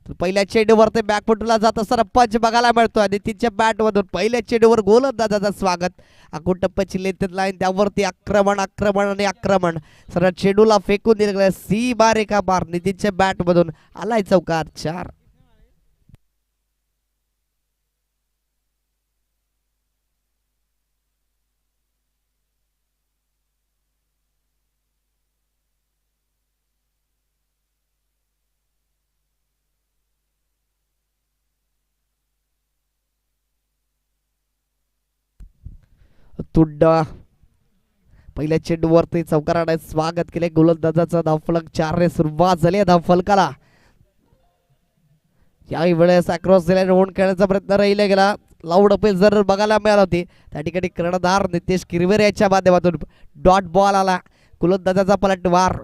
तर पहिल्या चेंडूवर ते बॅकफुटला जात असताना पंच बघायला मिळतो आणि तिच्या बॅटमधून पहिल्या चेंडूवर गोलंदाजाचं स्वागत. अकूट टप्प्याची लेंथ लाईन त्यावरती आक्रमण आक्रमण आणि आक्रमण. सरळ चेंडूला फेकून दिलं सी बार एका बार. नितीनच्या बॅटमधून आलाय चौकार 4. तुड्डा पहिल्या चेंडूवरती चौकाराने स्वागत केले. गोलंदाजाचा धावफलक 4 ने सुरुवात झाली धावफलकाला. याही वेळेस अक्रॉस दिल्याने ओन खेळण्याचा प्रयत्न राहिला गेला. लाऊड अपील जर बघायला मिळाला होती त्या ठिकाणी कर्णधार नितेश किरवेर याच्या माध्यमातून डॉट बॉल आला. गोलंदाजाचा पलटवार.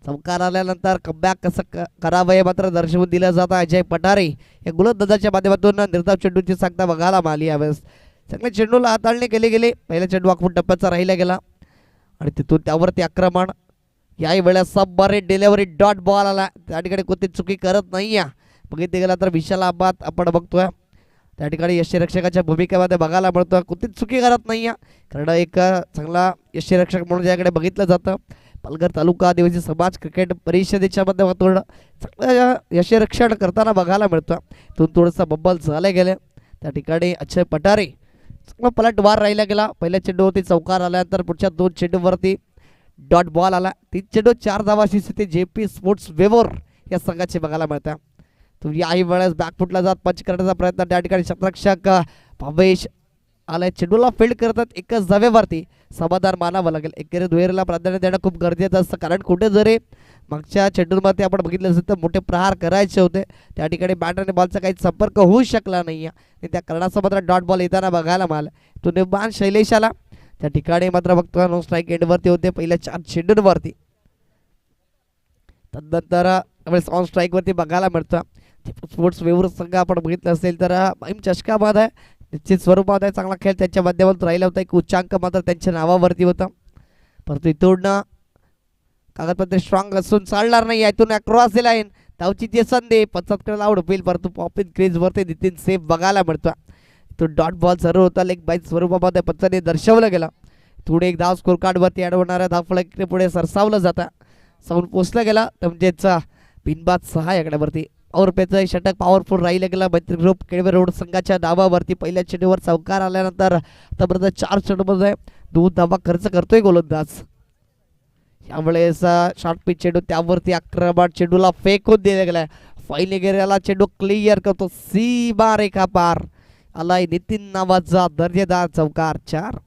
चौकार आल्यानंतर कमबॅक कसं करावं हे मात्र दर्शवून दिलं जातं. अजय पठारे या गोलंदाजाच्या माध्यमातून निर्धाव चेंडूची सांगता बघायला मिळाली. यावेळेस चांगल्या चेंडूला हाताळणी केली गेली. पहिला चेंडू आखून टप्प्याचा राहिला गेला आणि तिथून त्यावरती आक्रमण. याही वेळेस सबमरीन डिलेव्हरी डॉट बॉल आला. त्या ठिकाणी कोणती चुकी करत नाही आहे. बघितलं गेला तर विशाल आबाद आपण बघतोय त्या ठिकाणी यष्टीरक्षकाच्या भूमिकेमध्ये बघायला मिळतो. कोणतीच चुकी करत नाही आहे कारण एक चांगला यष्टीरक्षक म्हणून ज्याकडे बघितलं जातं. पालघर तालुका आदिवासी समाज क्रिकेट परिषदेच्या माध्यमातून चांगलं यष्टीरक्षण करताना बघायला मिळतं. तिथून थोडंसं बब्बल झाले गेले. त्या ठिकाणी अक्षय पठारे चांगला पलटवार राहिला गेला. पहिल्या चेंडूवरती चौकार आल्यानंतर पुढच्या 2 चेंडूवरती डॉट बॉल आला. 3 चेंडू 4 धावाची स्थिती JP स्पोर्ट्स वेव्हर या संघाची बघायला मिळते. तुम्ही याही वेळेस बॅकफुटला जात पंच करण्याचा प्रयत्न. त्या ठिकाणी क्षेत्ररक्षक भावेश आलाय. चेंडूला फील्ड करतात एकच धावेवरती समाधान मानावं लागेल. एकेरी दुहेरीला प्राधान्य देणं खूप गरजेचं असतं कारण कुठे जरी मागच्या चेंडूमध्ये आपण बघितलं असेल तर मोठे प्रहार करायचे होते. त्या ठिकाणी बॅट आणि बॉलचा काही संपर्क होऊ शकला नाही आणि त्या कारणाचा मात्र डॉट बॉल येताना बघायला मिळाला. तो निर्माण शैलेश आला. त्या ठिकाणी मात्र बघतो नो स्ट्राईक एंडवरती होते पहिल्या 4 चेंडूंवरती. तदनंतर ऑन स्ट्राईकवरती बघायला मिळतं. स्पोर्ट्स वेव्हर संघ आपण बघितलं असेल तर माहीम चषकाबाद आहे. निश्चित स्वरूपात आहे. चांगला खेळ त्यांच्या माध्यमातून राहिला होता. एक उच्चांक मात्र त्यांच्या नावावरती होता. परंतु इथून कागदपत्रे स्ट्रॉंग असून चालणार नाही. यातून अक्रॉस द लाईन धावची ती संधी 75 आउट होईल. परंतु पॉपिन क्रीजवरती नितीन सेफ बघायला मिळतो. तो डॉट बॉल सर्व होता. लेग बाईट स्वरूपामध्ये पंचाने दर्शवलं गेलं. थोडे एक धाव स्कोर कार्डवरती ॲड होणाऱ्या धावफलक पुढे सरसावलं जातं. साऊंड पोचलं गेला तर म्हणजेच बिनबाद 6 आकड्यावरती. औरपेचं षटक पॉवरफुल राहिलं गेलं. मैत्री ग्रुप केळवे रोड संघाच्या धावावरती पहिल्या चेंडूवर चौकार आल्यानंतर आतापर्यंत 4 चेंडूमध्ये 2 धावा खर्च करतोय गोलंदाज. यावेळेस शॉर्ट पिच चेंडू त्यावरती आक्रमण. चेंडूला फेकून दिले गेलाय. फाईन गेलेला चेंडू क्लिअर करतो. सी बार एका पार आलाय नितीन नावाचा दर्जेदार चौकार 4.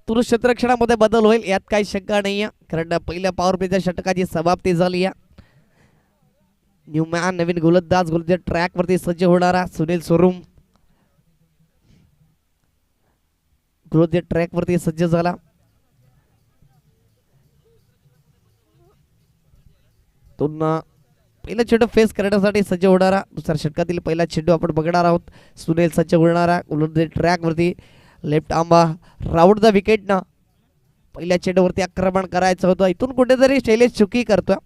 तुरंत क्षेत्ररक्षणामध्ये बदल होईल यात काही शंका नाही आहे कारण पहिल्या पॉवर प्लेच्या षटकाची समाप्ती झाली आहे. न्यूमॅन नवीन गोलंदाज ट्रॅक वरती सज्ज होणारा सुनील सोरुम ट्रॅक वरती सज्ज झाला. पहिला चेंडू फेस करण्यासाठी सज्ज होणारा दुसऱ्या षटकातील पहिला चेंडू आपण बघणार आहोत. सुनील सज्ज होणारा ट्रॅक वरती लेफ्ट आंबा राऊंड द विकेट ना पहिल्या चेंडूवरती आक्रमण करायचं होतं. इथून कुठेतरी शैलेश चुकी करतोय.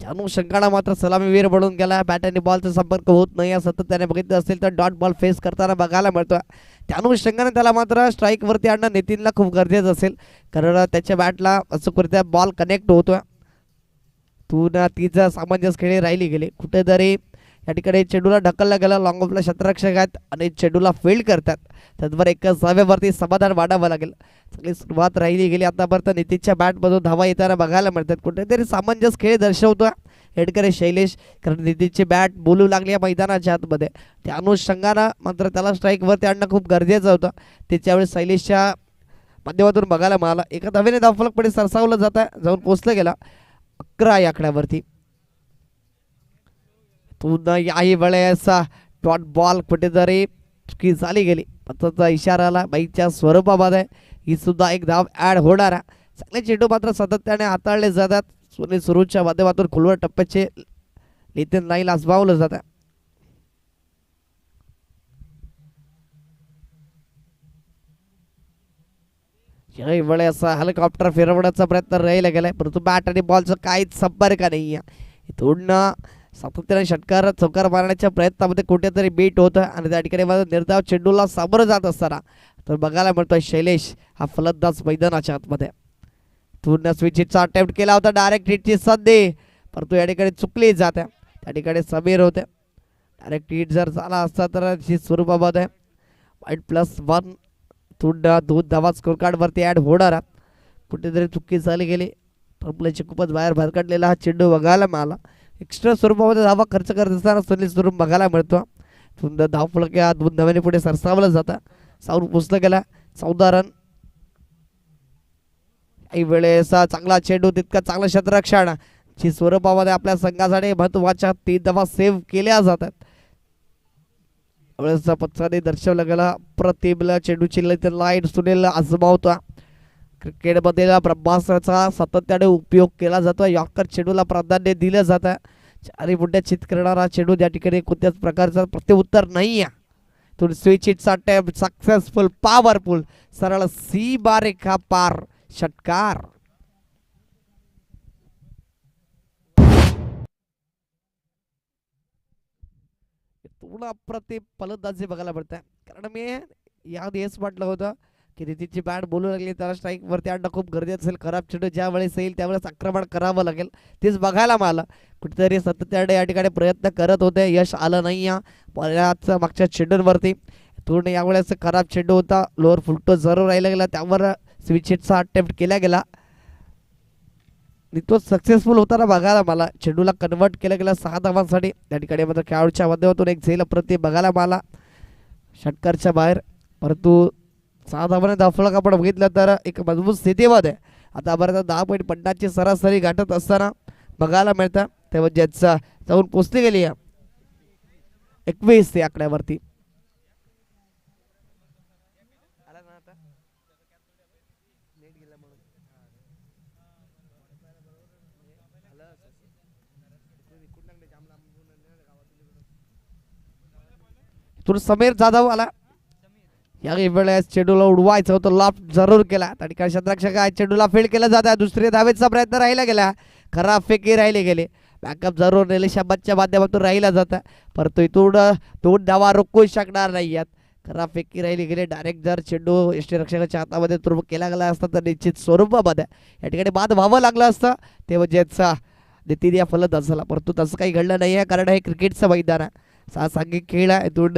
जानू शंकाळा मात्र सलामीवीर बनून गेला. बॅट आणि बॉलचा संपर्क होत नाही. सतत त्याने बघितलं असेल तर डॉट बॉल फेस करताना बघायला मिळतोय. त्यानुसार शंकाने त्याला मात्र स्ट्राईकवरती आणणं नितीनला खूप गरजेचं असेल कारण त्याच्या बॅटला अचूकरित्या बॉल कनेक्ट होतोय. पुन्हा तिचं सामंजस्य खेळी राहिली गेली. कुठेतरी या ठिकाणी चेंडूला ढकलला गेला. लॉंग ऑफला क्षेत्ररक्षक आहेत आणि चेंडूला फील्ड करतात. त्याचबरोबर एकच धावेवरती समाधान वाढावं लागेल. चांगली सुरुवात राहिली गेली. आतापर्यंत नितीनच्या बॅटमधून धावा येताना बघायला मिळतात. कुठेतरी सामंजस्य खेळ दर्शवतोय हेडकरे शैलेश, कारण नितीनची बॅट बोलू लागली या मैदानाच्या आतमध्ये. त्या अनुषंगानं मात्र त्याला स्ट्राईकवरती आणणं खूप गरजेचं होतं. त्याच्यावेळेस शैलेशच्या माध्यमातून बघायला मिळाला. एका धावेने धावफलक पुढे सरसावलं जात आहे, जाऊन पोचलं गेला 11 या आकड्यावरती. पुन्हा याही वेळेस डॉट बॉल कुठेतरी चुकी झाली गेली. पथाचा इशारा आला बाईच्या स्वरूपामध्ये. ही सुद्धा एक धाव ॲड होणार आहे. चांगले चेंडू मात्र सातत्याने हाताळले जातात. सुनील सुरूच्या माध्यमातून खुलवर टप्प्याचे नितीन नाईल आजमावलं जात आहे. याही वेळेस हेलिकॉप्टर फिरवण्याचा प्रयत्न राहिला गेलाय, परंतु बॅट आणि बॉलचं काहीच संपर्क नाही आहे. इथून सातत्याने षटकार चौकार मारण्याच्या प्रयत्नामध्ये कुठेतरी बीट होतं आणि त्या ठिकाणी निर्धाव चेंडूला सामोरं जात असताना तर बघायला मिळतोय शैलेश हा फलंदाज मैदानाच्या आतमध्ये. पूर्ण स्विच हिटचा अटेम्प्ट केला होता, डायरेक्ट हिटची संधी, परंतु या ठिकाणी चुकली जाते. त्या ठिकाणी समीर होते. डायरेक्ट हिट जर झाला असता तर स्वरूपामध्ये -1 2 धावा स्कोर कार्डवरती ॲड होणार. कुठेतरी चुकी झाली गेली. ट्रम्पलेची खूपच बाहेर भरकटलेला हा चेंडू बघायला मिळाला. एक्स्ट्रा स्वरूपामध्ये धावा खर्च करत असताना सुनील स्वरूप बघायला मिळतो. सुंदर धावफलक या 2 धावांनी पुढे सरसावलं जातं. साऊर पुसलं गेला 14 रन. काही वेळेस चांगला चेंडू, तितका चांगलं क्षेत्ररक्षण ची स्वरूपामध्ये आपल्या संघासाठी महत्वाच्या 3 धावा सेव्ह केल्या जातात. वेळेस पक्षाने दर्शवला गेला प्रतिबला चेंडूची लाईट सुनील आजमावतो. क्रिकेटमध्ये ब्रह्मास्त्राचा सातत्याने उपयोग केला जातो. यॉर्कर चेंडूला प्राधान्य दिलं जातं. चारी बुड्या चित करणारा चेंडू त्या ठिकाणी कोणत्याच प्रकारचं प्रत्युत्तर नाही आहे. तो स्विच हिटचा अटेम्प्ट सक्सेसफुल, पॉवरफुल, सरळ सीमारेखा पार षटकार. पूर्ण अप्रतिम फलंदाजी बघायला मिळत आहे. कारण मी याआधी हेच म्हटलं होतं की नितीनची बॅट बोलू लागली, त्याला स्ट्राईक वरती आणणं खूप गरजेचं असेल. खराब चेंडू ज्या वेळेस येईल त्यावेळेस आक्रमण करावं लागेल. तेच बघायला मिळालं. कुठेतरी सातत्याने या ठिकाणी प्रयत्न करत होते, यश आलं नाही या बऱ्याच मागच्या चेंडूंवरती. पूर्ण यावेळेस खराब चेंडू होता, लोअर फुलटो जरूर राहिला गेला, त्यावर स्विच हिटचा अटेम्प्ट केला गेला. तो सक्सेसफुल होताना बघायला मला. चेंडूला कन्वर्ट केलं गेलं 6 धावांसाठी. त्या ठिकाणी मात्र खेळाडूच्या माध्यमातून एक झेल प्रति बघायला मला षटकारच्या बाहेर, परंतु 6 धावांनी धावफलक आपण बघितलं तर एक मजबूत स्थितीमध्ये आतापर्यंत 10.50ची सरासरी गाठत असताना बघायला मिळतं. तेव्हा ज्याचा जाऊन पोचली गेली 21 या आकड्यावरती. समीर जाधव आला. या वेळेस चेंडूला उडवायचं होतं, लॉफ्ट जरूर केला. त्या ठिकाणी क्षेत्ररक्षक चेंडूला फील्ड केलं जात आहे. दुसरी धावेचा प्रयत्न राहिला गेला, खराब फेकी राहिले गेले. बॅकअप जरूर निलेश अहमदच्या माध्यमातून राहिला जात आहे, परंतु इथून 2 धावा रोखू शकणार नाही आहेत. खराब फेकी राहिली गेली. डायरेक्ट जर चेंडू यष्टीरक्षकाच्या हातामध्ये तुर्ब केला गेला असता तर निश्चित स्वरूपामध्ये या ठिकाणी बाद व्हावं लागलं असतं. ते म्हणजेच नितीन या फलंदाजाला, परंतु तसं काही घडलं नाही आहे. कारण हे क्रिकेटचं मैदान आहे, सांघिक खेळ आहे. इथून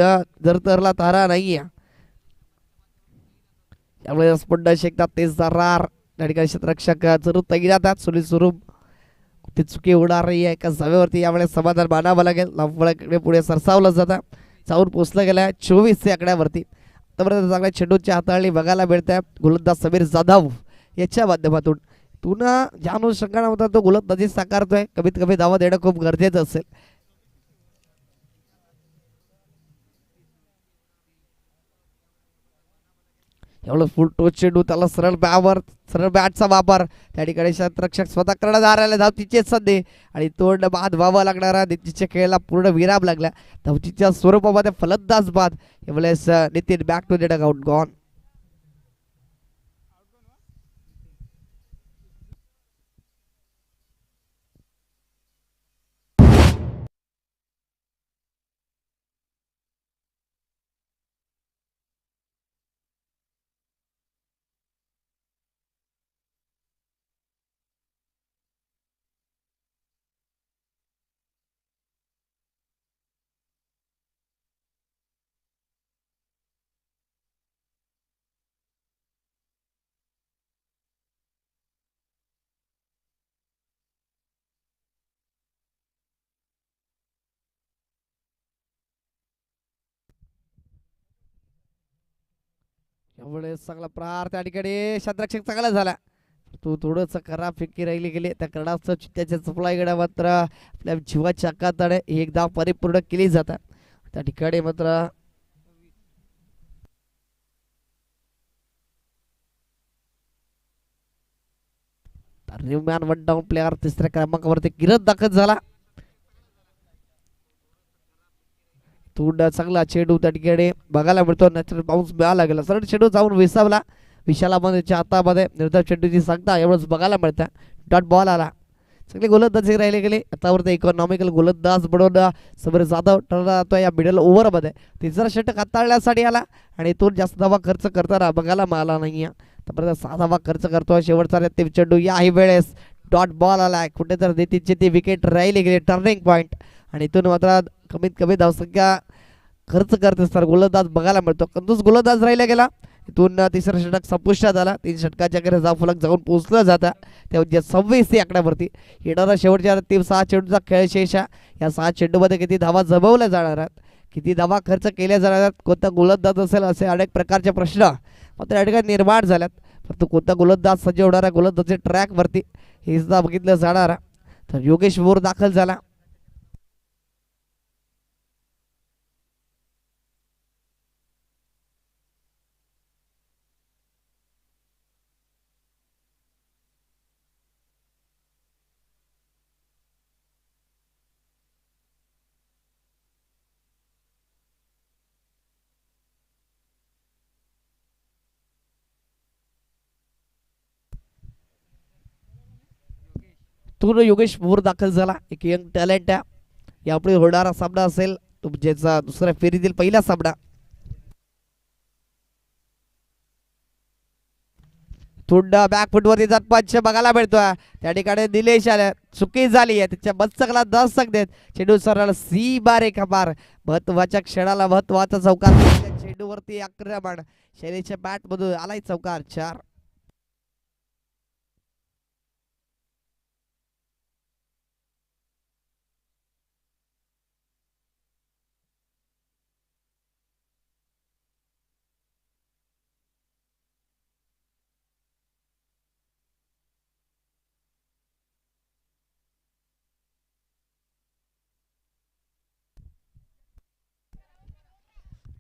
जर तरला तारा नाही आहे. त्यामुळे पुन्हा शेकतात तेच दरार. त्या ठिकाणी क्षेत्ररक्षक जरूर तगी जातात. सुनील स्वरूप ती चुकी होणार नाही आहे. एका जावेवरती यावेळेस समाधान मानावं लागेल. लांबकडे पुढे सरसावलं जातं, जाऊन पोचलं गेलं 24 आकड्यावरती. आतापर्यंत चांगल्या चेंडूची हाताळणी बघायला मिळते गोलंदाज समीर जाधव याच्या माध्यमातून. पुन्हा ज्या अनुषंगाने होता तो गोलंदाजी साकारतोय, कमीत कमी धावा देणं खूप गरजेचं असेल. एवढं फुल टोच चेंडू, त्याला सरळ बॅटचा वापर. त्या ठिकाणी क्षेत्ररक्षक स्वतः कर्णधार आले. धावतीचे संधी आणि तोंड बाद व्हावं लागणारा नितीनच्या खेळाला पूर्ण विराम लागला. धावतीच्या स्वरूपामध्ये फलंदाज बाद. यावेळेस Nitin back to the dugout gone. त्यामुळे चांगला प्रहार त्या ठिकाणी क्षेत्ररक्षक चांगला झाला. तू थोडंसं खराब फिक्की राहिली गेली त्या करडाचं चित्त्याच्या चपला गड्या मात्र आपल्या जीवाच्या आकाताने एकदा परिपूर्ण केली जातात. त्या ठिकाणी मात्र न्यूमॅन वन डाऊन प्लेअर तिसऱ्या क्रमांकावरती किरण दाखल झाला. थोडा चांगला चेंडू त्या ठिकाणी बघायला मिळतो. नॅचरल बाउन्स मिळाला गेला. सरळ चेंडू जाऊन विसावला विशालामध्ये हातामध्ये निर्धाव चेंडूची सांगता एवढंच बघायला मिळतं. डॉट बॉल आला. सगळे गोलंदाजी राहिले गेले. आतावरती इकॉनॉमिकल गोलंदाज बनवून समीर जाधव ठरला जातो या मिडल ओव्हरमध्ये. तिसरा षटक हाताळण्यासाठी आला आणि इथून जास्त धावा खर्च करताना बघायला मिळाला नाही. तर 6 धावा खर्च करतोय. शेवटचा अंतिम चेंडू याही वेळेस डॉट बॉल आलाय. कुठेतरी नितीनची ती विकेट राहिली गेली टर्निंग पॉईंट आणि इथून मात्र कमीत कमी धावसंख्या खर्च करत असताना गोलंदाज बघायला मिळतो. कंदूस गोलंदाज राहिला गेला. इथून तिसरं षटक संपुष्टात आला. 3 षटकाच्या कडे फलक जाऊन पोहोचलं जातं. त्या 26 आकड्यावरती येणारा शेवटच्या अंतिम 6 चेंडूचा खेळ शेष. या 6 चेंडूमध्ये किती धावा जमवल्या जाणार आहेत, किती धावा खर्च केल्या जाणार आहेत, कोणता गोलंदाज असेल असे अनेक प्रकारचे प्रश्न मात्र या ठिकाणी निर्माण झाल्यात. फक्त कोणता गोलंदाज सज्ज होणारा गोलंदाजच्या ट्रॅकवरती हे सुद्धा बघितलं जाणार. तर योगेश बोर दाखल झाला. तून योगेश बोर दाखल झाला. एक यंग टॅलेंट आहे. यापुढे होणारा सामना असेल तुमच्याचा दुसऱ्या फेरीतील पहिला सामना. थोडा बॅकफुटवरती जात पंच बघायला मिळतोय. त्या ठिकाणी निलेश आल्या चुकी झाली आहे. त्याच्या बच्चकला दस्तक देत चेंडू सरळ सी बारे खपार. महत्वाच्या क्षणाला महत्वाचा चौकार. चेंडूवरती आक्रमण शैलेशच्या बॅट मधून आलाय चौकार. 4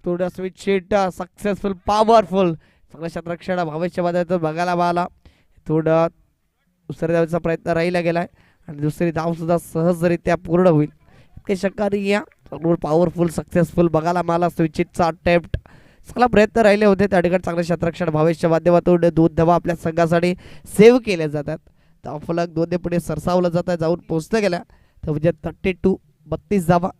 थोडा स्विच शीट सक्सेसफुल पॉवरफुल सगळ्या क्षेत्ररक्षण भविष्यवादात बघायला मिळाला. थोडा दुसऱ्या धावेचा प्रयत्न राहिला गेलाय आणि दुसरी धाव सुद्धा सहजरित्या पूर्ण होईल इतके शक्यकारी या पॉवरफुल सक्सेसफुल बघायला मिळाला. स्विच शीटचा अटेम्प्ट सगळा प्रयत्न राहिले होते. त्या ठिकाणी चांगले क्षेत्ररक्षण भविष्य माध्यमातून 2 धावा आपल्या संघासाठी सेव्ह केल्या जातात. धावफलक 2 पुढे सरसावलं जातं. जाऊन पोहोचलं गेल्या तर म्हणजे 32 धावा.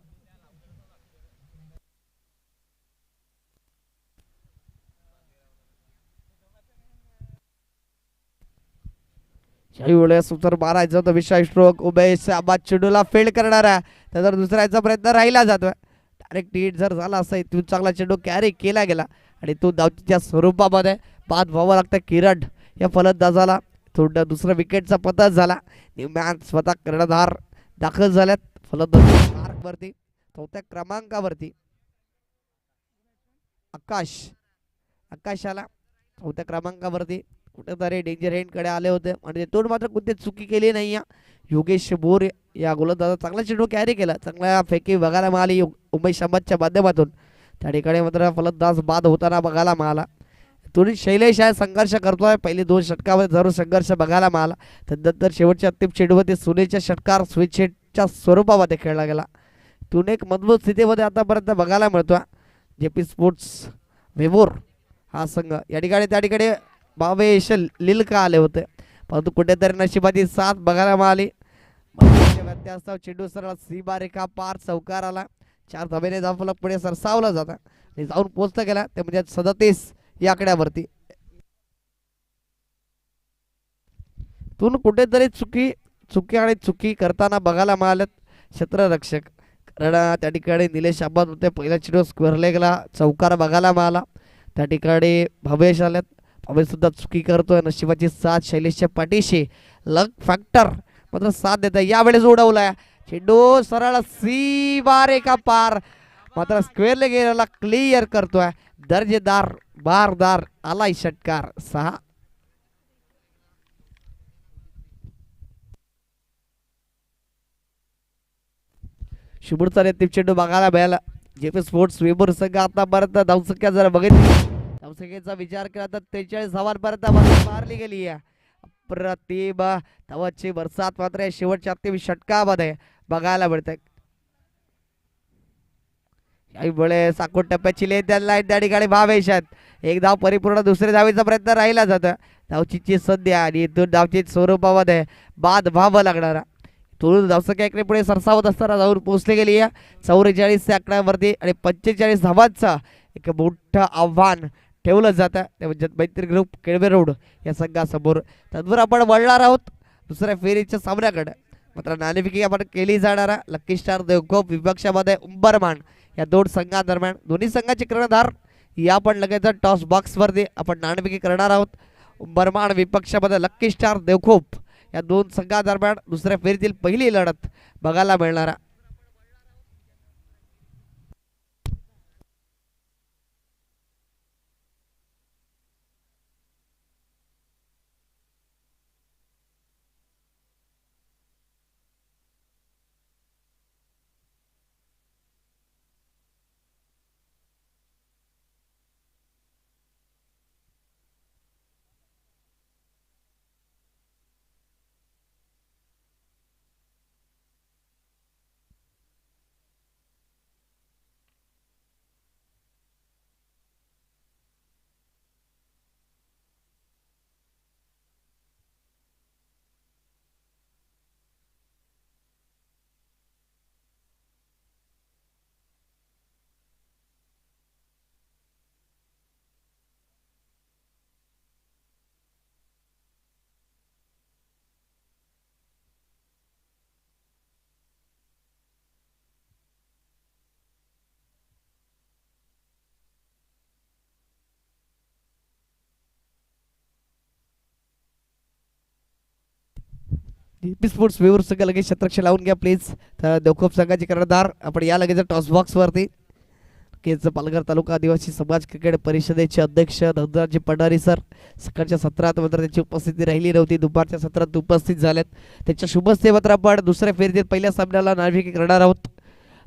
याही वेळेस उत्तर मारायचं तर विशाल स्ट्रोक उमेश आबाद चेंडूला फील्ड करणार आहे. त्याचा दुसऱ्याचा प्रयत्न राहिला जातोय. डायरेक्ट हिट जर झाला असं इथून चांगला चेंडू कॅरी केला गेला आणि तो धावच्या स्वरूपामध्ये बाद व्हावं लागतं किरण या फलंदाजाला. थोडं दुसऱ्या विकेटचा पतन झाला. न्यूमॅन स्वतः कर्णधार दाखल झाल्यात फलंदाज मार्कवरती. 4थ्या क्रमांकावरती आकाश आला 4थ्या क्रमांकावरती. कुठेतरी डेंजर एंडकडे आले होते आणि तो मात्र कोणती चुकी केली नाही. योगेश बोर या गोलंदाजा चांगला चेंडू कॅरी केला. चांगल्या फेकी बघायला मिळाली उमेश अहमदच्या माध्यमातून. त्या ठिकाणी मात्र फलंदाज बाद होताना बघायला मिळाला. थोडी शैलेश आहे संघर्ष करतोय. पहिली 2 षटकामध्ये जरूर संघर्ष बघायला मिळाला. त्यानंतर शेवटच्या अंतिम चेंडूवरती सुनेच्या षटकार स्विच हिटच्या स्वरूपामध्ये खेळला गेला. तून एक मजबूत स्थितीमध्ये आतापर्यंत बघायला मिळतोय. जेपी स्पोर्ट्स वेवोर हा संघ या ठिकाणी त्या ठिकाणी भावेश लिलका आले होते परंतु कुठेतरी नशिबाची साथ बघायला मिळाली. चेंडू सरळ सीमारेखा पार चौकार आला. 4 धावेने धावफलक पुढे सरसावला जाता आणि जाऊन पोहोचला गेला ते म्हणजे 37 या आकड्यावरती. तून कुठेतरी चुकी करताना बघायला मिळालेत क्षेत्ररक्षक. कारण त्या ठिकाणी निलेश आबाद होते. पहिला चेंडू स्क्वेअरला गेला चौकार बघायला मिळाला. त्या ठिकाणी भवेश आल्यात. भवेश सुद्धा चुकी करतोय. नशिबाची साथ शैलेशच्या पाठीशी लक फॅक्टर मात्र साथ देत. यावेळेस उडवलाय चेंडू सरळ सीमारेखा पार. मात्र स्क्वेअरला गेलेला क्लिअर करतोय. दर्जेदार बारदार आलाय षटकार 6. शुभूरचा नेतृत्व चेंडू बघायला मिळाला. जेपी स्पोर्ट्स वेबर संघ आतापर्यंत धावसंख्या जर बघितली, धावसंख्येचा विचार केला तर 43 धावांपर्यंत मारली गेली आहे. प्रतिम धावांची बरसात मात्र या शेवटच्या अंतिम षटकामध्ये बघायला मिळते. यामुळे साकोट टप्प्याची लेन त्यांना त्या ठिकाणी भावेशात एक धाव परिपूर्ण दुसऱ्या धावेचा प्रयत्न राहिला जातं. धावचीची सध्या आणि इथून धावची स्वरूपामध्ये बाद व्हावं लागणार. तुळून धावसंख्या इकडे पुढे सरसावत असताना जाऊन पोहोचली गेली आहे 44 या आकड्यावरती आणि 45 धावांचं एक मोठं आव्हान ठेवलं जातं. म्हणजे मैत्री ग्रुप केळवे रोड या संघासमोर. तद्वर आपण वळणार आहोत दुसऱ्या फेरीच्या सामन्याकडे. मात्र नाणेफेकी आपण केली जाणारा लकी स्टार देवकोप विपक्षामध्ये उंबरमान या दोन संघादरम्यान दोन्ही संघाचे कर्णधार या पण लगेच टॉस बॉक्स वरती आपण नाणेफेकी करणार आहोत. उंबरमान विपक्षामध्ये लकी स्टार देवखोप या दोन संघादरम्यान दुसऱ्या फेरीतील पहिली लढत बघायला मिळणार. स्पोर्ट्स वेवर संघ लगेच शतरक्ष लावून घ्या प्लीज. तर देवखोप संघाचे कर्णधार आपण या लगेच टॉस बॉक्स वरती. केज पालघर तालुका आदिवासी समाज क्रिकेट परिषदेचे अध्यक्ष धनराजी पडारी सर सकाळच्या सत्रात मात्र त्यांची उपस्थिती राहिली नव्हती. दुपारच्या सत्रात उपस्थित झालेत. त्यांच्या शुभ हस्ते मात्र आपण दुसऱ्या फेरीतील पहिल्या सामन्याला नाणेफेकी करणार आहोत.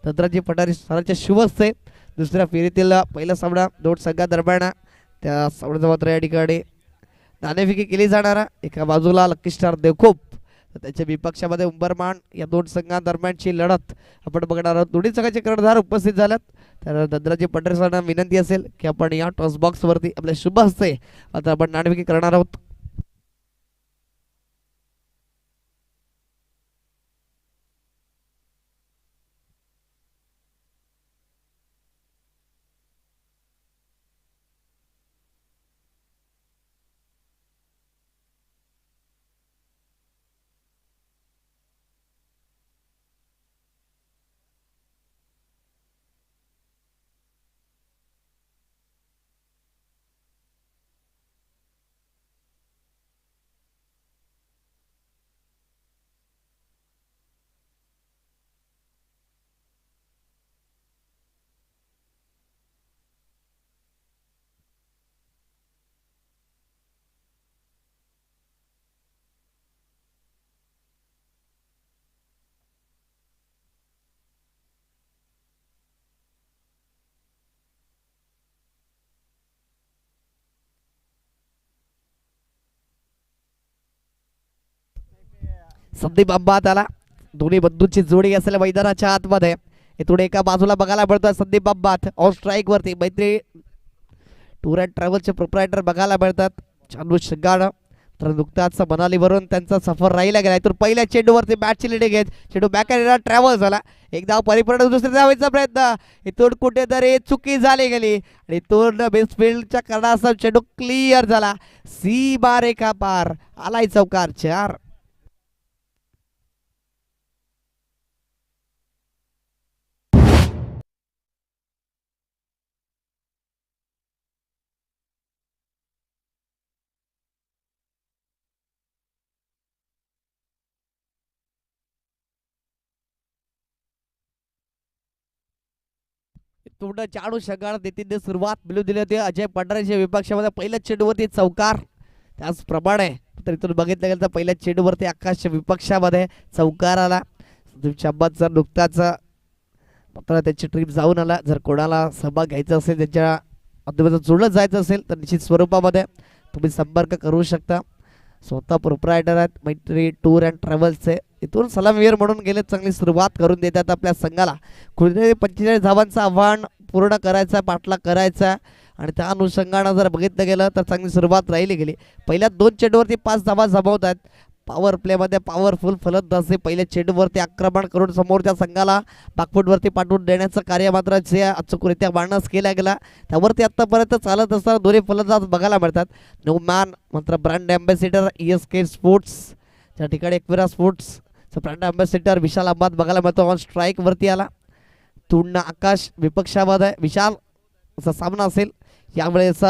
धनराजी पडारी सरांच्या शुभ हस्ते दुसऱ्या फेरीतील पहिला सामना दोन संघादरम्यान त्या सामन्याचा मात्र या ठिकाणी नाणेफेकी केली जाणार. एका बाजूला लकी स्टार देवखोप तर त्याच्या विपक्षामध्ये उंबरमान या दोन संघांदरम्यानची लढत आपण बघणार आहोत. दोन्ही संघाचे कर्णधार उपस्थित झाल्यात. तर धनराजी पडरे सरांना विनंती असेल की आपण या टॉस बॉक्स वरती आपल्या शुभ हस्ते आता आपण नाणेफेकी करणार आहोत. संदीप अंबात आला. दोन्ही बंधूंची जोडी असलेल्या मैदानाच्या आतमध्ये इथून एका बाजूला बघायला मिळतोय संदीप अंबात ऑन स्ट्राईक वरती. मैत्री टूर अँड ट्रॅव्हलचे प्रोप्रायटर बघायला मिळतात चांदू शिंगाड. तर नुकताच मनालीवरून त्यांचा सफर राहिला गेला. इथून पहिल्या चेंडूवरती बॅटची लिडिंग घेत चेंडू बॅकहँड ट्रॅव्हल झाला. एक धाव परिपूर्ण दुसऱ्या धावेचा प्रयत्न इथून कुठेतरी चुकी झाली गेली आणि इथून बेसफिल्डच्या कडा चेंडू क्लिअर झाला. सीमा रेखा पार आलाय चौकार 4. तोंड चाडू शगाळ देतीने सुरुवात मिळू दिली होती अजय पंढरेच्या विपक्षामध्ये पहिल्या चेंडूवरती चौकार. त्याचप्रमाणे तर इथून बघितलं गेलं तर पहिल्या चेंडूवरती आकाशच्या विपक्षामध्ये चौकार आला. संदीप शब्बात जर नुकताच मात्र त्याची ट्रीप जाऊन आला. जर कोणाला सहभाग घ्यायचा असेल त्यांच्या माध्यमातून जोडलं जायचं असेल तर निश्चित स्वरूपामध्ये तुम्ही संपर्क करू शकता. स्वतः प्रोप्रायटर आहेत मैत्री टूर अँड ट्रॅव्हल्सचे. इथून सलामीवीर म्हणून गेले चांगली सुरुवात करून देतात आपल्या संघाला. कुठेतरी 45 धावांचं आव्हान पूर्ण करायचं पाठलाग करायचा आणि त्या अनुषंगानं जर बघितलं गेलं तर चांगली सुरुवात राहिली गेली. पहिल्या 2 चेंडूवरती 5 धावा जमवत आहेत. पॉवर प्लेमध्ये पॉवरफुल फलंदाजी पहिल्या चेंडूवरती आक्रमण करून समोरच्या संघाला बॅकफूटवरती पाठवून देण्याचं कार्य मात्र जे अचूकरित्या मांडण्यास केला गेला त्यावरती आत्तापर्यंत चालत असताना दोन्ही फलंदाज बघायला मिळतात. नो मॅन मात्र ब्रँड अँबॅसिडर ESK स्पोर्ट्स त्या ठिकाणी एकविरा स्पोर्ट्सचा ब्रँड अँबॅसिडर विशाल अहमद बघायला मिळतो. ऑन स्ट्राईकवरती आला. तुडना आकाश विपक्षामध्ये विशाल असा सामना असेल. यावेळेस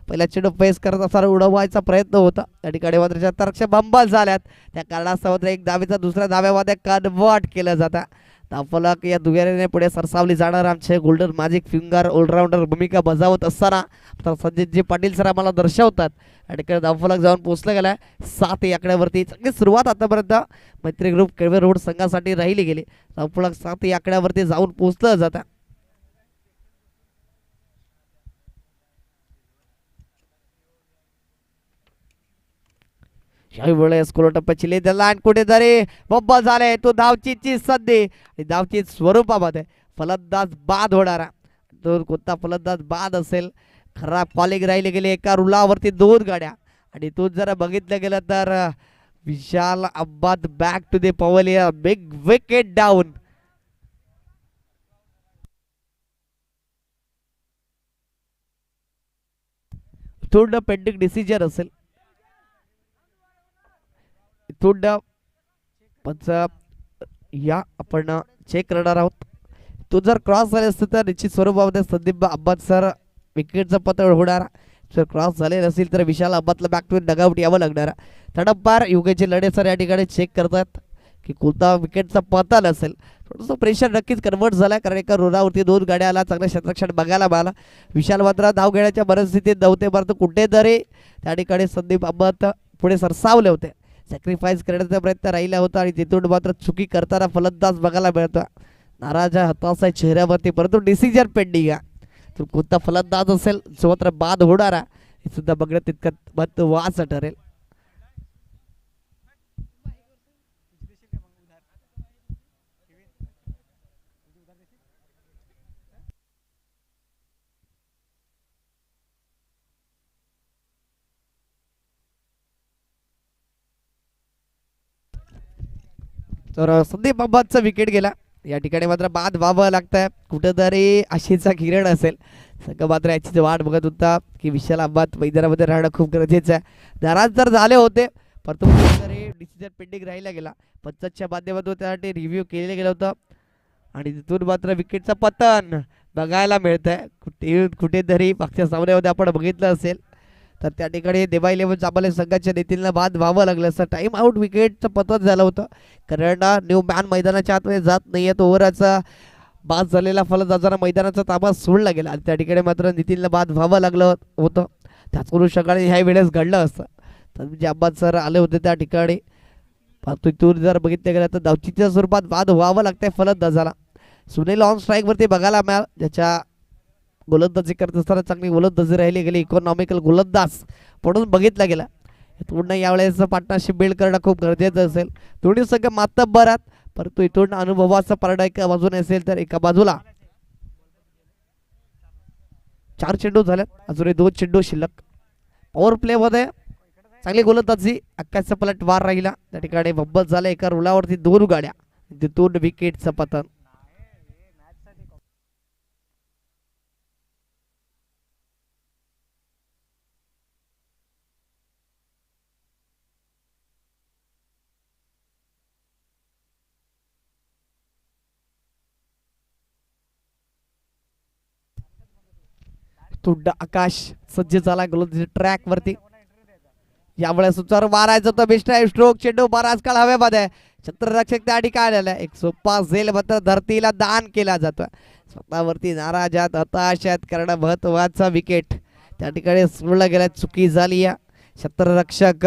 पहिला चेंडू फेस करत असताना उडवायचा प्रयत्न होता. त्या ठिकाणी मात्र तरक्ष बंबल झाल्यात. त्या कारणास्तव एक धावेचा दुसऱ्या धाव्यामध्ये कन्वर्ट केलं जातं. धावफलक या दुहेरीने पुढे सरसावली जाणार. आमचे गोल्डन मॅजिक फिंगर ऑलराऊंडर भूमिका बजावत असताना तर संजयजी पाटील सर आम्हाला दर्शवतात. या ठिकाणी धावफलक जाऊन पोहोचलं गेलाय 7 या आकड्यावरती. चांगली सुरुवात आतापर्यंत मैत्री ग्रुप केळवे रोड संघासाठी राहिली गेली. धावफलक 7 या आकड्यावरती जाऊन पोहोचलं जातं. याही वेळेस कोलटप्प्याची लेद लाईन कुठेतरी बब्बल झाले. तो धावचीची संधी आणि धावची स्वरूपामध्ये फलंदाज बाद होणारा. तो कोणता फलंदाज बाद असेल. खरा फॉलिंग राहिली गेली. एका रुलावरती 2 गाड्या आणि तो जर बघितलं गेलं तर विशाल अब्बाद back to the pavilion. Big wicket down. थोडं पेंडिंग डिसिजन असेल. थोडं या आपण चेक करणार आहोत. तो जर क्रॉस झाले असते तर निश्चित स्वरूपामध्ये संदीप अब्बाद सर विकेटचा पतळ होणार. जर क्रॉस झाले नसेल तर विशाल अब्बादला बॅक टू डगआउट यावं लागणार. तडप्पार युगेचे लढे सर या ठिकाणी चेक करतात की कोणता विकेटचा पतल असेल. थोडंसं प्रेशर नक्कीच कन्वर्ट झाला कारण एका रोडावरती 2 गाड्या आला. चांगलं क्षेत्ररक्षण बघायला मिळाला. विशाल मात्र धाव घेण्याच्या परिस्थितीत नव्हते परंतु कुठेतरी त्या ठिकाणी संदीप अब्बाद पुढे सरसावले होते. सॅक्रिफाईस करण्याचा प्रयत्न राहिला होता आणि तिथून मात्र चुकी करताना फलंदाज बघायला मिळतो. नाराज हताशा चेहऱ्यावरती परंतु डिसिजन पेंडिंग आहे. तो कोणता फलंदाज असेल जो मात्र बाद होणारा हे सुद्धा बघणं तितकं महत्त्वाचं ठरेल. तर संदीप अब्बादचा विकेट गेला. या ठिकाणी मात्र बाद व्हावं लागतंय. कुठेतरी आशेचा किरण असेल. संघ मात्र याची वाट बघत होता की विशाल अब्बाद मैदानामध्ये राहणं खूप गरजेचं आहे. नाराज जर झाले होते परंतु कुठेतरी डिसिजन पेंडिंग राहिला गेला. पंचाच्या माध्यमातून त्यासाठी रिव्ह्यू केलं गेलं होतं आणि तिथून मात्र विकेटचं पतन बघायला मिळतंय. कुठेतरी मागच्या सामन्यामध्ये आपण बघितलं असेल तर त्या ठिकाणी देवा 11 जांभले संघाच्या नेत्यांना बाद व्हावं लागलं असं. टाइम आउट विकेटचं पतन झालं होतं कारण न्यू मॅन मैदानाच्या आतमध्ये जात नाही आहे. तो ओव्हरचा बाद झालेला फलंदाजांना मैदानाचा ताबा सोडला गेला आणि त्या ठिकाणी मात्र नितीनला बाद व्हावं लागलं होतं. त्याच अनुषंगाने ह्या वेळेस घडलं असतं तर म्हणजे अब्बाद सर आले होते त्या ठिकाणी. तिथून जर बघितलं गेलं तर धावचीच्या स्वरूपात बाद व्हावं लागतंय फलंदाजाला. सुनील ऑन स्ट्राईकवरती बघायला मिळाल. ज्याच्या गोलंदाजी करत असताना चांगली गोलंदाजी राहिली गेली. इकॉनॉमिकल गोलंदाज म्हणून बघितला गेला. पूर्ण यावेळेस पार्टनरशिप बिल्ड करणं खूप गरजेचं असेल. दोन्ही संघ मातब्बर आहेत परंतु इथून अनुभवाचा पारडा एका बाजूने असेल तर एका बाजूला 4 चेंडू झालेत. अजूनही 2 चेंडू शिल्लक. पॉवर प्लेमध्ये चांगली गोलंदाजी. आकाशचा पलट वार राहिला. त्या ठिकाणी बब्बल झालं. एका रुलावरती 2 गाड्या तिथून विकेटचं पतन. तुड्डा आकाश सज्ज झाला गोलंदाजी ट्रॅक वरती. यावेळेस सुचारू मारायचं तर बेस्ट स्ट्रोक. चेंडू बराच काळ हवेमध्ये. क्षेत्ररक्षक त्या ठिकाणी आलेला. एक सोपा झेल मात्र धरतीला दान केला जातो. स्वतःवरती नाराज आहेत, हताश आहेत, कारण महत्वाचा विकेट त्या ठिकाणी सोडला गेला. चुकी झाली या क्षेत्ररक्षक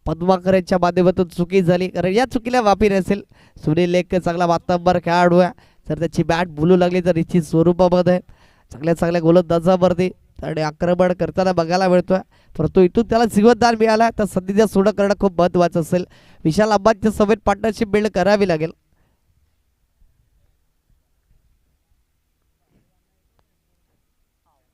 पद्माकर यांच्या माध्यमातून चुकी झाली, कारण या चुकीला वापी नसेल. सुनील एक चांगला मातब्बर खेळाडू आहे. जर त्याची बॅट बोलू लागली तर निश्चित स्वरूपामध्ये चांगल्या चांगल्या गोलंदाजावरती आणि आक्रमण करताना बघायला मिळतोय. परंतु इथून त्याला जीवनदान मिळाला तर संधीचं सोडं करणं खूप महत्वाचं असेल. विशाल अंबाच्या समेत पार्टनरशिप बिल्ड करावी लागेल.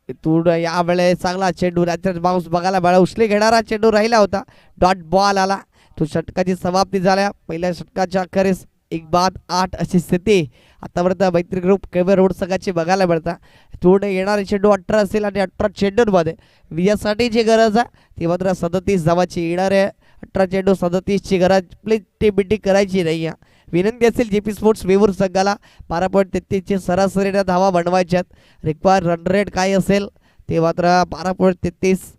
इथून यावेळेस चांगला चेंडू बाउन्स बघायला मिळाला. उचली घेणारा चेंडू राहिला होता. डॉट बॉल आला. तो षटकाची समाप्ती झाल्या. पहिल्या षटकाच्या अखेरीस 1-8 अशी स्थिती आतापर्यंत मैत्री ग्रुप केवे रोड संघाची बघायला मिळतात. थोडे येणारे चेंडू 18 असेल आणि 18 चेंडूंमध्ये विजयासाठी जी गरज आहे ती मात्र 37 धावाची येणार आहे. 18 चेंडू 37ची गरज. प्लीज टी करायची नाही आहे. विनंती असेल जेपी स्पोर्ट्स वेवूर संघाला 12.33ची सरासरीने धावा बनवायच्यात. रिक्वायर रन रेट काय असेल ते मात्र 12.33.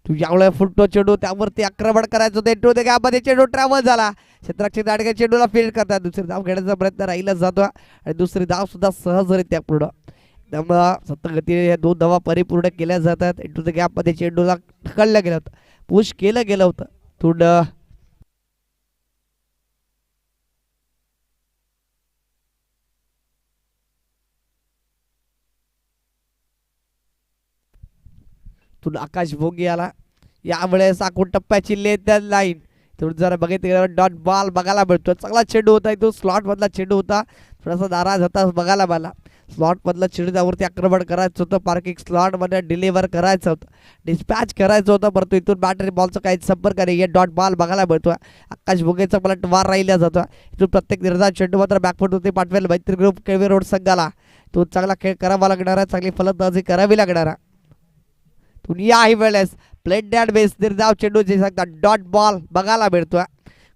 तू यावेळेला फुटतो चेंडू, त्यावरती आक्रमण करायचं होतं. इंटू द गॅपमध्ये चेंडू ट्रॅव्हल झाला. क्षेत्ररक्षक दाडगे चेंडूला फील्ड करतात. दुसरी धाव घेण्याचा प्रयत्न राहिला जातो आणि दुसरी धाव सुद्धा सहजरित्या पूर्ण. त्यामुळं सततगतीने या 2 धावा परिपूर्ण केल्या जातात. इंटू द गॅपमध्ये चेंडूला ढकललं गेलं होतं, पुश केलं गेलं होतं. थोडं तुला आकाश भोगी आला. यावेळेस आखून टप्प्याची लेट लाईन थोडं जरा बघितलं डॉट बॉल बघायला मिळतो. चांगला चेंडू होता. तो स्लॉट मधला चेंडू होता. थोडासा नाराज होता बघायला मला. स्लॉट मधला चेंडू त्यावरती आक्रमण करायचं होतं. पार्किंग स्लॉट मध्ये डिलिव्हर करायचं होतं, डिस्पॅच करायचं होतं. परंतु इथून बॅटरी बॉलचा काही संपर्क नाही. डॉट बॉल बघायला मिळतोय. आकाश भोगेचा पलट वार राहिला जातो. इथून प्रत्येक निर्धार चेंडू मात्र बॅकफुट होते पाठवेल मैत्री ग्रुप केळवे रोड संघाला. तो चांगला खेळ करावा लागणार आहे, चांगली फलंदाजी करावी लागणार आहे. याही वेळेस प्लेट डॅट बेस निर्धाव चेंडू जे सांगतात डॉट बॉल बघायला मिळतोय.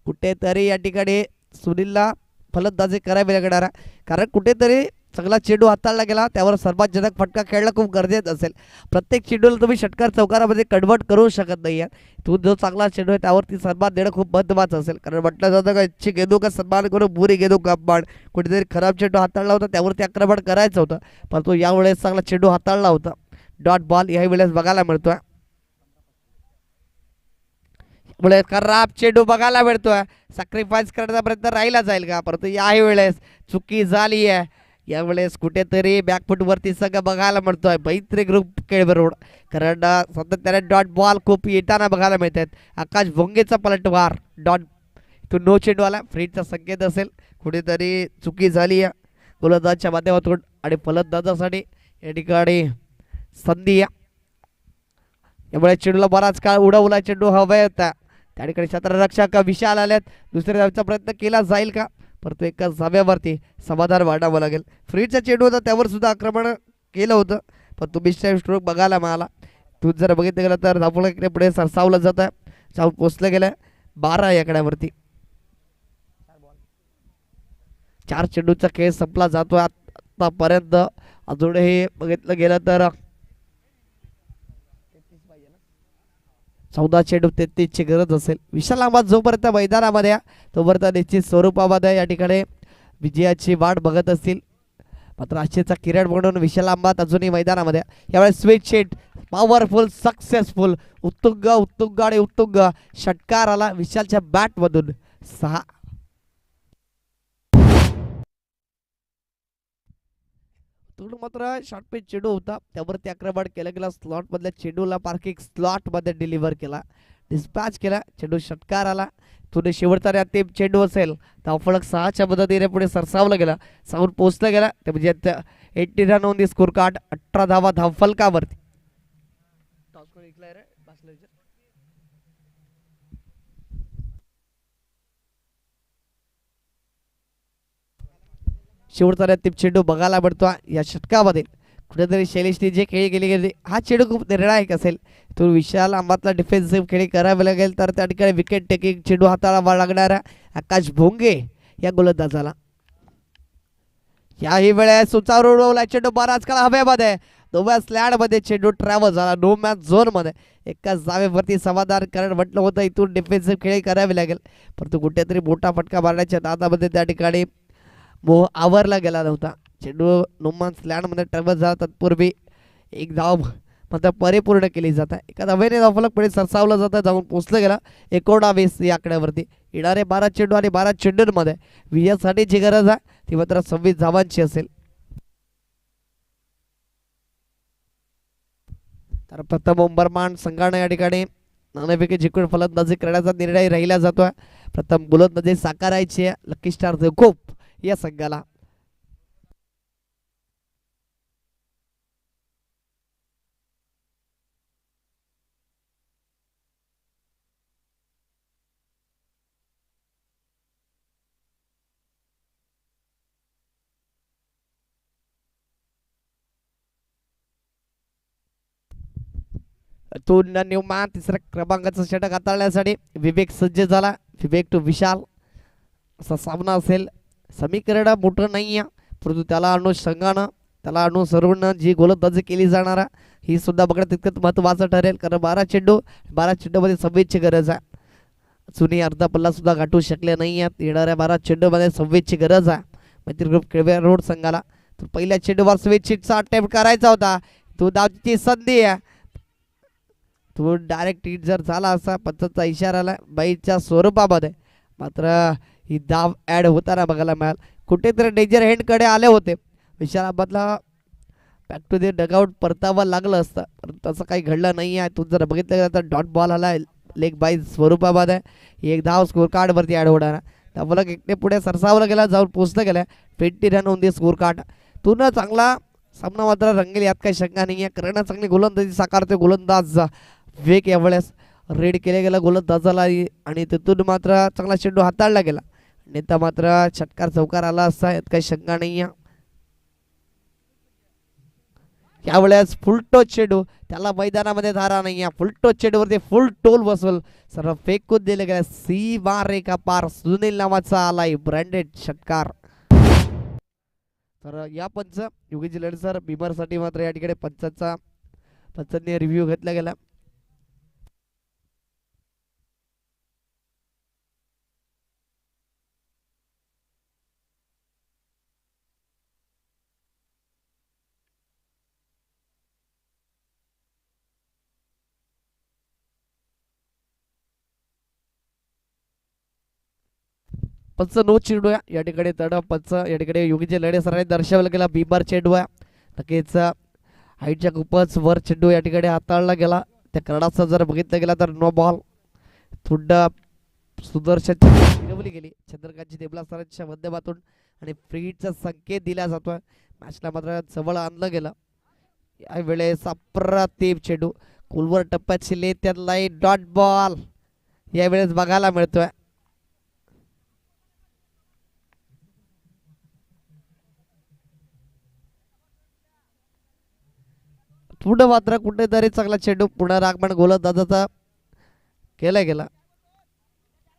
कुठेतरी या ठिकाणी सुनीलला फलंदाजी करावी लागणार आहे, कारण कुठेतरी चांगला चेंडू हाताळला गेला त्यावर सर्वात जनक फटका खेळणं खूप गरजेचं असेल. प्रत्येक चेंडूला तुम्ही षटकार चौकारामध्ये कन्वर्ट करू शकत नाही आहे. तो जो चांगला चेंडू आहे त्यावरती सन्मान देणं खूप महत्त्वाचं असेल, कारण म्हटलं जातं का इच्छी गेंदू का सन्मान करू बुरी गेंदू का अपमान. कुठेतरी खराब चेंडू हाताळला होता त्यावरती आक्रमण करायचं होतं, परंतु यावेळेस चांगला चेंडू हाताळला होता. डॉट बॉल याही वेळेस बघायला मिळतोय. खराब चेंडू बघायला मिळतोय. सॅक्रिफाईस करण्याचा प्रयत्न राहिला जाईल का, परंतु याही वेळेस चुकी झाली आहे. यावेळेस कुठेतरी बॅकफुट वरती सगळं बघायला मिळतोय मैत्री ग्रुप केळवे रोड, कारण सातत्याने डॉट बॉल खूप येताना बघायला मिळतात. आकाश भोंगेचा पलटवार डॉट तो नो चेंडू आला. फ्रीजचा संकेत असेल. कुठेतरी चुकी झाली आहे गोलंदाजाच्या माध्यमातून आणि फलंदाजासाठी या ठिकाणी संधी. यामुळे चेंडूला बराच काळ उडवला. चेंडू हवा होता त्या ठिकाणी क्षेत्ररक्षक विशाल आल्यात. दुसऱ्या धावचा प्रयत्न केला जाईल का, परंतु एका धाव्यावरती समाधान वाढावं लागेल. फ्रीजचा चेंडू होता त्यावर सुद्धा आक्रमण केलं होतं, पण तुम्ही स्ट्रोक बघायला मिळाला. तू जर बघितलं गेलं तर धावफलकाकडे पुढे सरसावलं जात आहे. जाऊन पोचलं गेलं 12 याकड्यावरती. 4 चेंडूचा खेळ संपला जातो आतापर्यंत. अजूनही बघितलं गेलं तर 14 चेंडू 33ची गरज असेल. विशाल आंबा जोपर्यंत मैदानामध्ये तोपर्यंत निश्चित स्वरूपामध्ये या ठिकाणी विजयाची वाट बघत असतील. मात्र आशेचा किरण म्हणून विशाल आंबा अजूनही मैदानामध्ये. यावेळेस स्वीट शीट पॉवरफुल सक्सेसफुल उत्तुंग उत्तुंग आणि उत्तुंग षटकार आला विशालच्या बॅटमधून. 6 तो मात्र शॉर्ट पिच चेंडू होता, त्यावरती आक्रमण केलं गेलं. स्लॉट मधल्या चेंडूला पार्किंग स्लॉट मध्ये डिलिव्हर केला, डिस्पॅच केला. चेंडू षटकार आला. तुने शेवटचा अंतिम चेंडू असेल. धावफलक 6च्या मदतीने पुढे सरसावला गेला, साऊन पोहोचला गेला. ते म्हणजे 80 run on the score card, 18 धावा धावफलकावरती. शेवटचा अंतिम चेंडू बघायला मिळतो या षटकामध्ये. कुठेतरी शैलेशने जे खेळी केली गेली हा चेंडू खूप निर्णायक असेल. तो विशाल आंबातला डिफेन्सिव्ह खेळी करावी लागेल, तर त्या ठिकाणी विकेट टेकिंग चेंडू हाताळावा लागणारा आकाश भोंगे या गोलंदाजाला. याही वेळेस सुचारू उडवला चेंडू बराच काळ हवेमध्ये. दोव्या स्लॅड मध्ये चेंडू ट्रॅव्हल झाला नो मॅच झोन मध्ये. एकाच जावेवरती समाधान कारण म्हटलं होतं इथून डिफेन्सिव्ह खेळी करावी लागेल, परंतु कुठेतरी मोठा फटका मारण्याच्या नादामध्ये त्या ठिकाणी मोह आवरला गेला नव्हता. चेंडू नुमान स्लॅडमध्ये ट्रॅव्हल झाला. तत्पूर्वी एक धाव मात्र परिपूर्ण केली जात आहे. एका धावेने धावफलक पुढे सरसावलं जातं, जाऊन पोचलं गेला 19 या आकड्यावरती. येणारे 12 चेंडू आणि 12 चेंडूंमध्ये विजयासाठी जी गरज आहे ती मात्र 26 धावांची असेल. तर प्रथम उंबरमान संघानं या ठिकाणी नाणेफेकी जिंकून फलंदाजी करण्याचा निर्णय राहिला जातोय. प्रथम गोलंदाजी साकारायची आहे लकी स्टार जकोप या संघाला. तो न्यूमॅन तिसऱ्या क्रमांकाचं षटक हाताळण्यासाठी विवेक सज्ज झाला. विवेक टू विशाल असा सामना असेल. समीकरण मोठं नाही आहे, परंतु त्याला अनुषंगानं त्याला अनुसरून जी गोलंदाजी केली जाणार ही सुद्धा बघणं तितकंच महत्त्वाचं ठरेल, कारण 12 चेंडूमध्ये 26ची गरज आहे. अजूनही अर्धा पल्ला सुद्धा गाठू शकले नाही आहेत. येणाऱ्या 12 चेंडूमध्ये 26ची गरज आहे मैत्री ग्रुप केळवे रोड संघाला. तर पहिल्या चेंडूवर स्विच अटेम्प्ट करायचा होता, तो धावची संधी आहे. तो डायरेक्ट हिट जर झाला असा पंचाचा इशारा आला बाईच्या स्वरूपामध्ये, मात्र ही धाव ॲड होताना बघायला मिळाल. कुठेतरी डेंजर हँडकडे आले होते. विशालाबादला बॅक टू द डगआउट परतावं लागलं असतं, परंतु तसं काही घडलं नाही आहे. तू जर बघितलं गेलं तर डॉट बॉल आला लेग बाय स्वरूपामध्ये. एक धाव स्कोर कार्डवरती ॲड होणार. त्यामुळे एकटे पुढे सरसावलं गेला, जाऊन पोचलं गेलं 20 run on the score card. तू न चांगला सामना मात्र रंगेल यात काही शंका नाही आहे. करणं चांगली गोलंदाजी साकारते गोलंदाज वेग यावेळेस रेड केले गेला गोलंदाजाला आणि तिथून मात्र चांगला चेंडू हाताळला गेला. नेता मात्र षटकार चौकार आला असता यात काही शंका नाही आहे. यावेळेस फुल टोच चेंडू, त्याला मैदानामध्ये धारा नाही आहे. फुल टोच चेंडूवरती फुल टोल बसवल सर्व फेकून दिले गेले. सीमा रेखा पार सुनील नावाचा आलाय ब्रँडेड षटकार. तर या पंच योगेश लढ सर बिमरसाठी मात्र या ठिकाणी पंचांनी रिव्ह्यू घेतला गेला. पंच नो चेंडू आहे या ठिकाणी. तड पंच या ठिकाणी योगीचे लढे सरांनी दर्शवला गेला. बिबार चेंडू आहे नक्कीच हाईटच्या खूपच वर चेंडू या ठिकाणी हाताळला गेला. त्या करडाचा जर बघितलं गेला तर नो बॉल. थोडं सुदर्शन फिरवली गेली चंद्रकांतजी देबला सरांच्या माध्यमातून आणि फ्रीचा संकेत दिला जातोय. मॅचला मात्र जवळ आणलं गेलं. यावेळेस अप्रतिम चेंडू कुलवर टप्प्यात शिले त्याला डॉट बॉल यावेळेस बघायला मिळतोय. पुढं मात्र कुठेतरी चांगला चेंडू पुनरागमन गोलंदाजाचा केला गेला.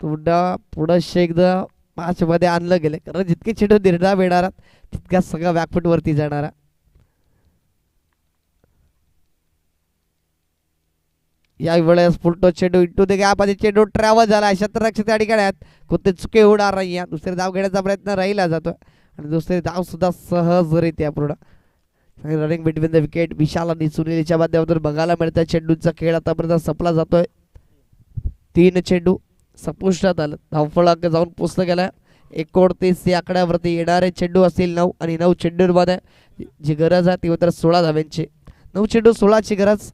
पुढं एकदा मॅच मध्ये आणलं गेलं, कारण जितके चेंडू निर्धाव येणार तितक्या सगळा बॅकफूट वरती जाणारा. यावेळेस फुलटो चेंडू इंटू दे गॅपमध्ये चेंडू ट्रॅव्हल झाला. शतरक्षक त्या ठिकाणी आहेत, कोणते चुके होणार नाही. दुसरे धाव घेण्याचा प्रयत्न राहिला जातो आणि दुसरे धाव सुद्धा सहजरित्या पूर्ण. रनिंग बिटवीन द विकेट विशाल आणि सुनीलच्या माध्यमातून बघायला मिळतं. चेंडूचा खेळ आतापर्यंत संपला जातोय. 3 चेंडू संपुष्टात आलं. धावफलक जाऊन पोचलं गेलं 29 या आकड्यावरती येणारे चेंडू असतील 9 आणि 9 चेंडूंमध्ये जी गरज आहे ती मात्र 16 धाव्यांची. 9 चेंडू 16ची गरज.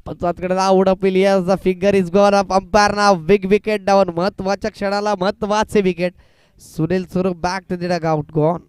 पंचावतकडे out appeal. Yes the finger is gone up. Umpire नाव बिग विकेट डाऊन. महत्वाच्या क्षणाला महत्वाचे wicket. Sunil Swaroop back to the dugout gone.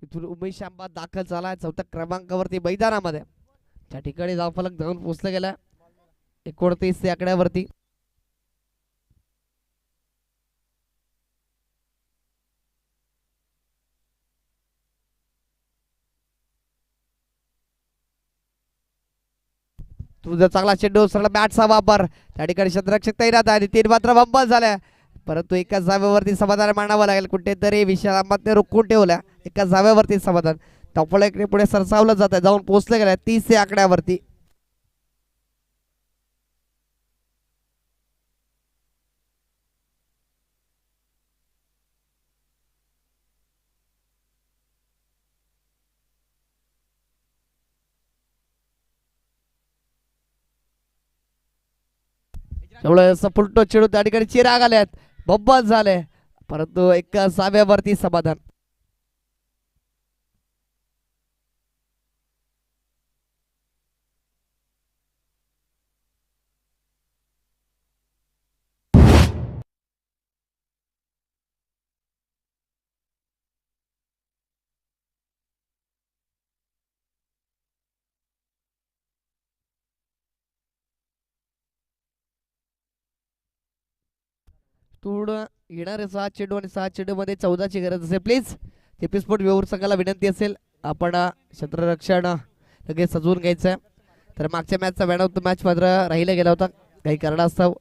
इथून उमेश आंबा दाखल झालाय 4थ्या क्रमांकावरती मैदानामध्ये. त्या ठिकाणी धावफलक धावून पोहोचला गेला 29 या आकड्यावरती. तुझा चांगला चेंडू सरळ बॅटचा वापर. त्या ठिकाणी क्षेत्ररक्षक तैनात आहे. 3 मात्र बंबल झाल्या परंतु एकाच जागेवरती समाधान मानावं लागेल. कुठेतरी विशाल आंबाने रोखून ठेवल्या. एकाच जागेवरती समाधान. टॉपला इकडे पुढे सरसावलं जात आहे. जाऊन पोहोचले गेले 30 या आकड्यावरती. त्यामुळे फुलटो चेडू त्या ठिकाणी चिराग आल्यात. बब्बल झाले परंतु एका साव्यावरती समाधान. तूड येणारे 6 चेंडू आणि 6 चेंडू मध्ये 14ची गरज असेल. प्लीज जेपी स्पोर्ट व्यवहार संघाला विनंती असेल आपण क्षेत्ररक्षण लगेच सजवून घ्यायचं. तर मागच्या मॅचचा मॅन ऑफ द मॅच मात्र राहिला गेला होता काही कारणास्तव.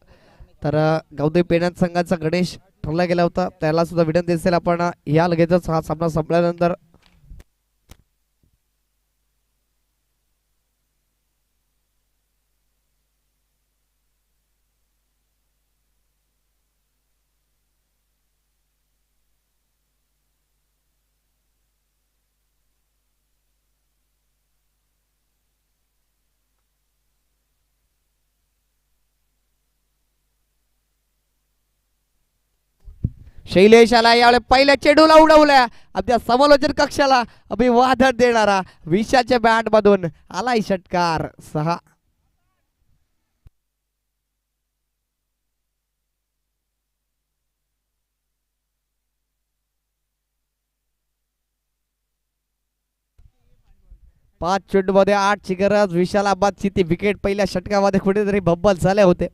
तर गौतमी पेणत संघाचा गणेश ठरला गेला होता. त्याला सुद्धा विनंती असेल आपण या लगेचच हा सामना संपल्यानंतर शैलेश आला यावेळी पहिल्या चेंडूला उडवल्या. अगदी समालोचन कक्षाला अभिवादन देणारा विशाच्या बॅट मधून आलाय षटकार. 6 5 चेंडू मध्ये 8ची गरज. विशाल आबादची ती विकेट पहिल्या षटकामध्ये कुठेतरी भब्बल झाले होते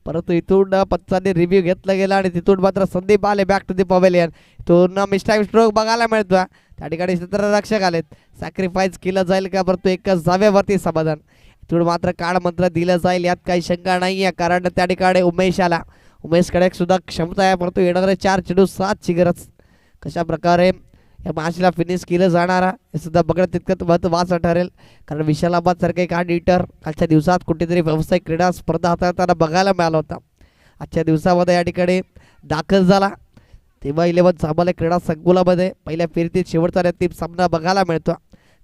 परंतु इथून पंचांनी रिव्ह्यू घेतला गेला आणि तिथून मात्र संदीप आले बॅक टू द पवेलियन. इथून मिस्टाईम स्ट्रोक बघायला मिळतो. त्या ठिकाणी क्षेत्ररक्षक आलेत. सॅक्रिफाईस केलं जाईल का परंतु एकाच जावेवरती समाधान. इथून मात्र काळ मंत्र दिलं जाईल यात काही शंका नाही आहे कारण त्या ठिकाणी उमेश आला. उमेशकडे सुद्धा क्षमता आहे परंतु येणारे 4 चेंडू 7ची गरज. कशा प्रकारे या मॅचला फिनिश केलं जाणारा हे सुद्धा बघणं तितकं महत्त्वाचं ठरेल कारण विशालाबाद सारखे एक लीटर आजच्या दिवसात कुठेतरी व्यावसायिक क्रीडा स्पर्धा हाताळताना बघायला मिळाला होता. आजच्या दिवसामध्ये या ठिकाणी दाखल झाला तेव्हा 11 चांबले क्रीडा संकुलामध्ये पहिल्या फेरीतील शेवटचा अंतिम सामना बघायला मिळतो.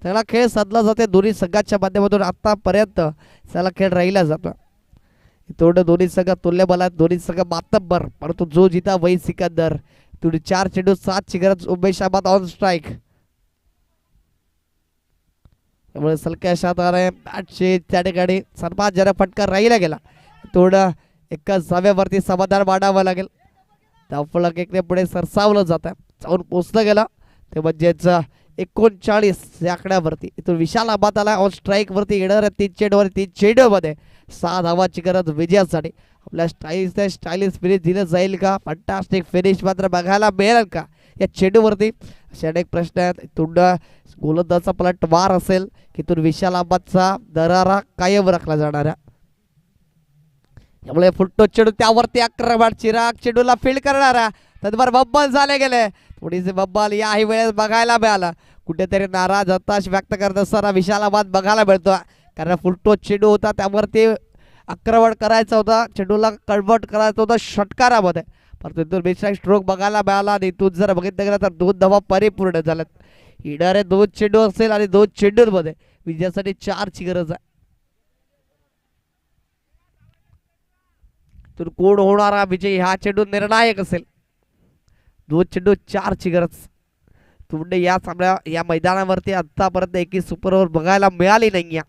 त्याला खेळ साधला जाते दोन्ही संघाच्या माध्यमातून. आतापर्यंत त्याला खेळ राहिला जातो. थोडं दोन्ही संघ तुल्यबल आहेत. दोन्ही संघ मातब्बर परंतु जो जिता वही सिकंदर. थोडी 4 चेंडू 7ची गरज. उमेशाबाद ऑन स्ट्राईक. त्यामुळे सलक्या शाताने बॅटचे त्या ठिकाणी सर्वात फटका राहिला गेला. थोडं एकाच जाव्यावरती समाधान मांडावं लागेल. धावफलक एकने पुढे सरसावलं जातं. जाऊन पोचलं गेलं ते म्हणजेच 39 या आकड्यावरती. इथून विशाल अहमद आला ऑन स्ट्राईक वरती येणाऱ्या 3 चेंडूवर 3 चेंडूमध्ये 6 धावाची गरज विजयासाठी. आपल्या स्टाईलिश फिनिश दिलं जाईल का? फंटास्टिक फिनिश मात्र बघायला मिळेल का या चेंडूवरती? असे अनेक प्रश्न आहेत. इथून गोलंदाजाचा पलटवार असेल की इथून विशाल अहमदचा दरारा कायम राखला जाणार आहे. त्यामुळे फुलटो चेंडू त्यावरती आक्रमण, चिराग चेंडूला फील्ड करणारा, तद्वार बब्बल झाले गेले. थोडीशी बब्बल याही वेळेस बघायला मिळाला. कुठेतरी नाराज हताश व्यक्त करत असताना विशाल अहमद बघायला मिळतो, कारण फुलटो चेंडू होता त्यावरती आक्रमण करायचं होतं, चेंडूला कन्वर्ट करायचं होतं षटकारामध्ये. परंतु इथून बेस्ट्राईक स्ट्रोक बघायला मिळाला आणि इथून जर बघितलं गेलं तर 2 धावा परिपूर्ण झाल्यात. येणारे 2 चेंडू असेल आणि 2 चेंडूंमध्ये विजयासाठी 4 ची गरज आहे. तर कोण होणारा विजय हा चेंडू निर्णायक असेल. 2 चेंडू 4 ची गरज. तुम्ही या सामन्या या मैदानावरती आतापर्यंत एकही सुपर ओव्हर बघायला मिळाली नाही.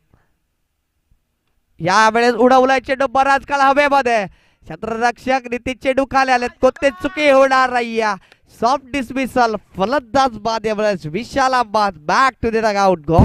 यावेळेस उडवलाय चेंडू बराच काळ हवेमध्ये. क्षेत्ररक्षक नितीन चेंडू खाली आलेत, कोणते चुकी होणार नाही. सॉफ्ट डिसमिसल, फलंदाज बाद यावेळेस Vishal Ahmad back to the dugout. गो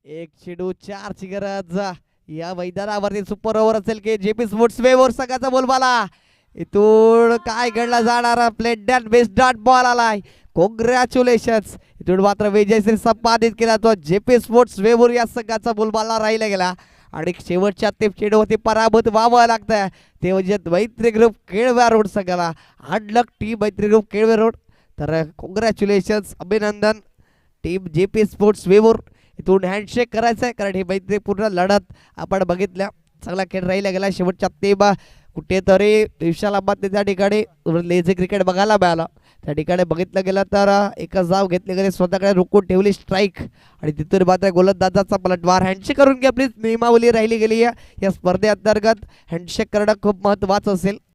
एक चेंडू 4 ची गरज. या मैदानावरती सुपर ओव्हर असेल की जेपी स्पोर्ट्स वेवर संघाचा बोलबाला. इथून काय घडला जाणारा plate dan best dot ball आलाय. कॉंग्रॅच्युलेशन्स. इथून मात्र विजयश्री संपादित केला तो जेपी स्पोर्ट्स वेवर या संघाचा बोलबाला राहिला गेला आणि शेवटच्या ते चेंडूवरती पराभूत व्हावं लागतंय. ते म्हणजे मैत्री ग्रुप केळव्या रोड संघाला. हार्ड टीम मैत्री ग्रुप केळवे रोड. तर कॉंग्रॅच्युलेशन्स, अभिनंदन टीम जेपी स्पोर्ट्स वेवर. इथून हँडशेक करायचं आहे, कारण ही मैत्रीपूर्ण लढत आपण बघितल्या. चांगला खेळ राहिला गेला. शेवटच्या ते कुठेतरी विशाल अहमद त्या ठिकाणी लेझी क्रिकेट बघायला मिळालं. त्या ठिकाणी बघितलं गेलं तर एकच धाव घेतली गेली, स्वतःकडे रोखून ठेवली स्ट्राईक आणि तिथून मात्र गोलंदाजाचा पलटवार. हँडशेक करून घ्या प्लीज, नियमावली राहिली गेली आहे या स्पर्धेअंतर्गत. हँडशेक करणं खूप महत्त्वाचं असेल.